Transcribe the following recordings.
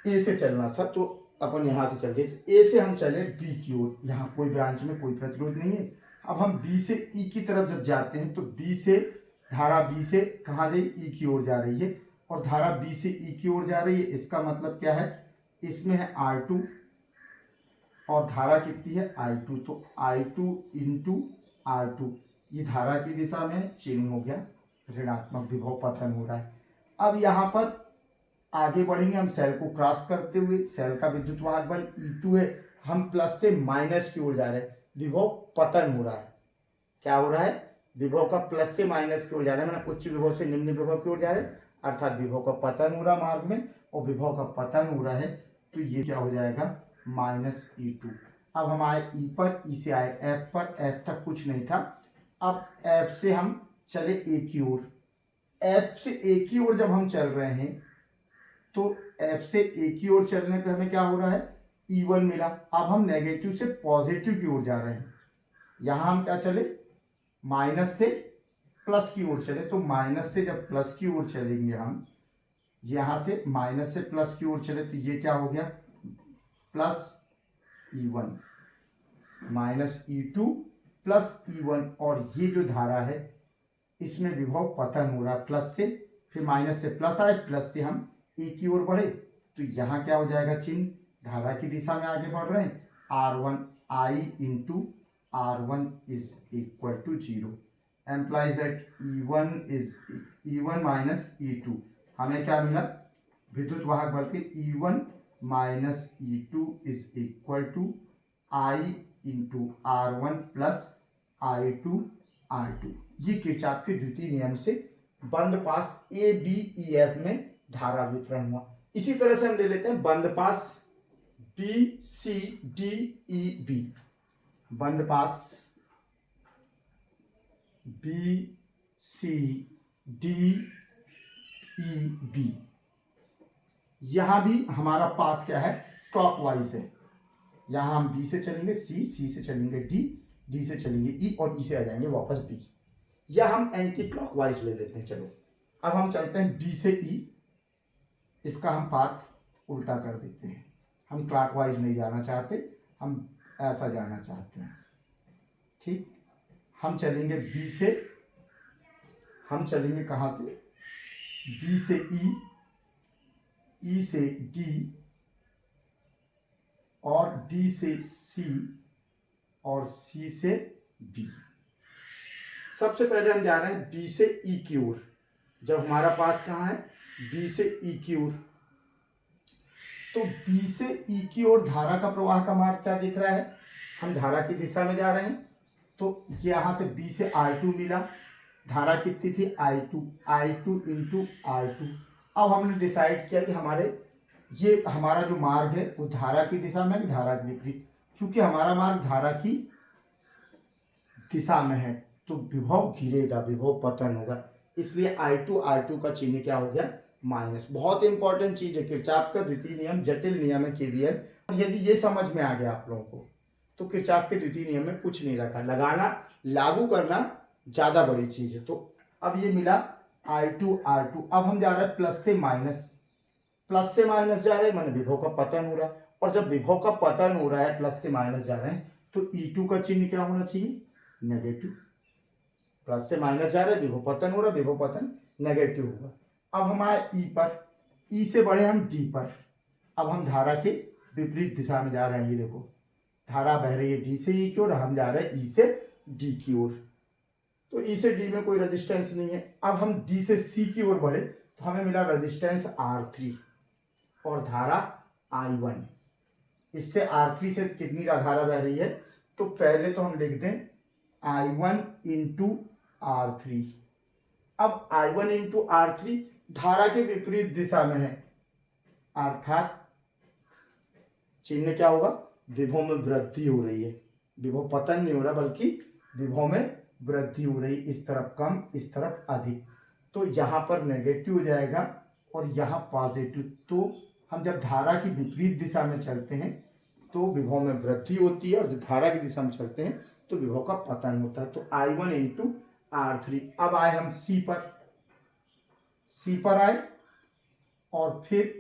ए से चलना था तो अपन यहाँ से चल गए, तो ए से हम चले बी की ओर, यहाँ कोई ब्रांच में कोई प्रतिरोध नहीं है। अब हम बी से ई की तरफ जब जाते हैं तो बी से धारा बी से कहाँ जाए, ई की ओर जा रही है, और धारा बी से ई की ओर जा रही है। इसका मतलब क्या है, इसमें है R2 और धारा कितनी है I2, तो I2 इंटू R2, ये धारा की दिशा में चेंज हो गया, ऋणात्मक विभव पतन हो रहा है। अब यहाँ पर आगे बढ़ेंगे हम सेल को क्रॉस करते हुए, सेल का विद्युत वाहक बल E2 है, हम प्लस से माइनस की ओर जा रहे हैं, विभव पतन हो रहा है। क्या हो रहा है, विभव का प्लस से माइनस की ओर जा रहा है, मैंने उच्च विभव से निम्न विभव की ओर जा रहे हैं, अर्थात विभव का पतन हो रहा मार्ग में, और विभव का पतन हो रहा है, तो ये क्या हो जाएगा -E2। अब हम आए ई पर, ई से आए एफ पर, एफ तक कुछ नहीं था। अब एफ से हम चले ए की ओर, एफ से ए की ओर जब हम चल रहे हैं तो एफ से ए की ओर चलने पे हमें क्या हो रहा है, E1 मिला। अब हम नेगेटिव से पॉजिटिव की ओर जा रहे हैं, यहां हम क्या चले, माइनस से प्लस की ओर चले, तो माइनस से जब प्लस की ओर चलेंगे हम, यहां से माइनस से प्लस की ओर चले, तो ये क्या हो गया plus E1 -E2 plus E1, और ये जो धारा है इसमें विभव पतन हो रहा है प्लस से, फिर माइनस से प्लस आए, प्लस से हम ए की ओर बढ़े, तो यहाँ क्या हो जाएगा चिन्ह, धारा की दिशा में आगे बढ़ रहे हैं, R1 I into R1 is equal to 0, implies that E1 minus E2, हमें क्या मिला, विद्युत वाहक बल के E1 minus E2 is equal to I into R1 plus I2 R2। ये किरचॉफ के द्वितीय नियम से बंद पास ए बी ई एफ में धारा वितरण हुआ। इसी तरह से हम ले लेते हैं बंद पास B C D E B, बंद पास B C D E B, यहां भी हमारा पाथ क्या है, क्लॉकवाइज है। यहां हम बी से चलेंगे सी, सी से चलेंगे डी, डी से चलेंगे ई, और ई से आ जाएंगे वापस बी, या हम एंटी क्लॉकवाइज ले लेते हैं। चलो अब हम चलते हैं बी से ई, इसका हम पाथ उल्टा कर देते हैं, हम क्लॉकवाइज नहीं जाना चाहते, हम ऐसा जाना चाहते हैं, ठीक। हम चलेंगे बी से, हम चलेंगे कहां से, बी से ई, ई से डी, और डी से सी, और सी से बी। सबसे पहले हम जा रहे हैं बी से ई की ओर, जब हमारा पाथ कहाँ है, बी से ई की ओर, तो बी से ई की ओर धारा का प्रवाह का मार्ग क्या दिख रहा है, हम धारा की दिशा में जा रहे हैं, तो यहां से बी से R2 मिला, धारा कितनी थी I2 इंटू R2। अब हमने डिसाइड किया कि ये हमारा जो मार्ग है वो धारा की दिशा में, धारा के विपरीत, चूंकि हमारा मार्ग धारा की दिशा में है तो विभव गिरेगा, विभव पतन होगा, इसलिए I2 R2 का चिन्ह क्या हो गया माइनस। बहुत इंपॉर्टेंट चीज है, किरचॉफ का द्वितीय नियम जटिल नियम है KVL, और यदि ये समझ में आ गया आप लोगों को तो किरचॉफ के द्वितीय नियम में कुछ नहीं रखा, लगाना लागू करना ज्यादा बड़ी चीज है। तो अब ये मिला I2 R2, अब हम जा रहे हैं प्लस से माइनस, प्लस से माइनस जा रहे हैं माने विभव का पतन हो रहा है, और जब विभव का पतन हो रहा है प्लस से माइनस जा रहे हैं तो E2 का चिन्ह क्या होना चाहिए, नेगेटिव। प्लस से माइनस जा रहे हैं, विभव पतन हो रहा है, विभव पतन नेगेटिव होगा। अब हम आए ई पर, ई से बढ़े हम डी पर, अब हम धारा के विपरीत दिशा में जा रहे हैं, ये देखो धारा बह रही है डी से ई की ओर, हम जा रहे हैं ई से डी की ओर, तो ई से डी में कोई रेजिस्टेंस नहीं है। अब हम डी से सी की ओर बढ़े तो हमें मिला रेजिस्टेंस R3 और धारा I1, इससे R3 से कितनी धारा बह रही है, तो पहले तो हम लिख दें I1 इंटू R3। अब I1 इंटू R3 धारा के विपरीत दिशा में है, अर्थात चिन्ह क्या होगा, विभव में वृद्धि हो रही है, विभव पतन नहीं हो रहा बल्कि विभव में वृद्धि हो रही, इस तरफ कम इस तरफ अधिक, तो यहां पर नेगेटिव हो जाएगा और यहां पॉजिटिव। तो हम जब धारा की विपरीत दिशा में चलते हैं तो विभव में वृद्धि होती है, और जब धारा की दिशा में चलते हैं तो विभव का पतन होता है। तो I1 इंटू R3। अब आए हम सी पर, सी पर आए और फिर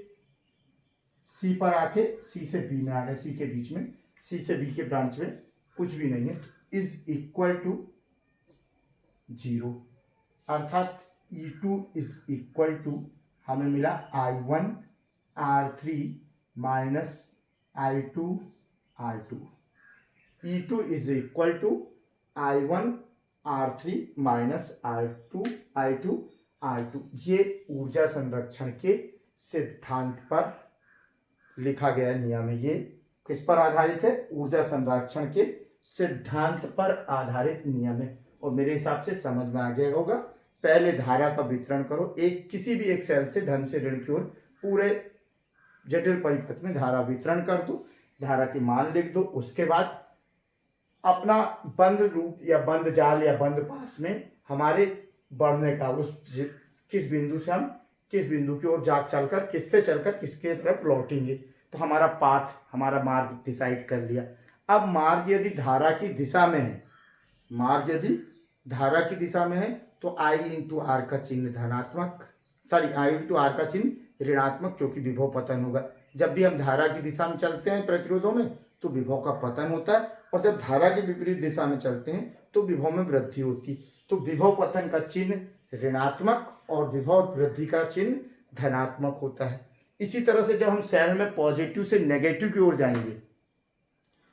सी पर आके सी से बी में आ गए, सी के बीच में, सी से बी के ब्रांच में कुछ भी नहीं है, इज इक्वल टू 0, अर्थात E2 इज इक्वल टू हमें मिला I1 R3 minus I2 R2। E2 is equal to I1 R3 minus I2 R2। ये ऊर्जा संरक्षण के सिद्धांत पर लिखा गया नियम है। ये किस पर आधारित है? ऊर्जा संरक्षण के सिद्धांत पर आधारित नियम है। और मेरे हिसाब से समझ में आ गया होगा। पहले धारा का वितरण करो, किसी भी एक सेल से धन से ऋण की ओर पूरे जटिल परिपथ में धारा वितरण कर दो, धारा की मान लिख दो। उसके बाद अपना बंद रूप या बंद जाल या बंद पास में हमारे बढ़ने का, उस किस बिंदु से हम किस बिंदु की ओर चलकर किससे चलकर किसके तरफ लौटेंगे, तो हमारा पाथ, हमारा मार्ग डिसाइड कर लिया। अब मार्ग यदि धारा की दिशा में है, मार्ग यदि धारा की दिशा में है तो I इंटू आर का चिन्ह धनात्मक, I इंटू आर का चिन्ह ऋणात्मक, क्योंकि विभव पतन होगा। जब भी हम धारा की दिशा में चलते हैं प्रतिरोधों में तो विभव का पतन होता है, और जब धारा की विपरीत दिशा में चलते हैं तो विभव में वृद्धि होती है। तो विभव पतन का चिन्ह ऋणात्मक और विभव वृद्धि का चिन्ह धनात्मक होता है। इसी तरह से जब हम सेल में पॉजिटिव से नेगेटिव की ओर जाएंगे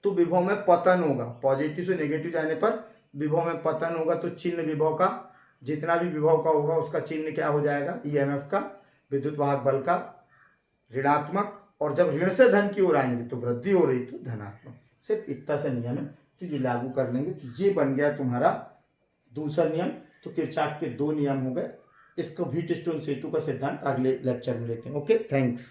तो विभव में पतन होगा। पॉजिटिव से नेगेटिव जाने पर विभव में पतन होगा, तो चिन्ह विभव का, जितना भी विभव का होगा उसका चिन्ह क्या हो जाएगा? ईएमएफ का, विद्युत वाहक बल का ऋणात्मक। और जब ऋण से धन की ओर आएंगे तो वृद्धि हो रही तो धनात्मक। सिर्फ इतना सा नियम है, तो ये लागू कर लेंगे तो ये बन गया तुम्हारा दूसरा नियम। तो किरचॉफ के 2 नियम हो गए। इसको व्हीटस्टोन सेतु का सिद्धांत अगले लेक्चर में लेते हैं। Okay, thanks.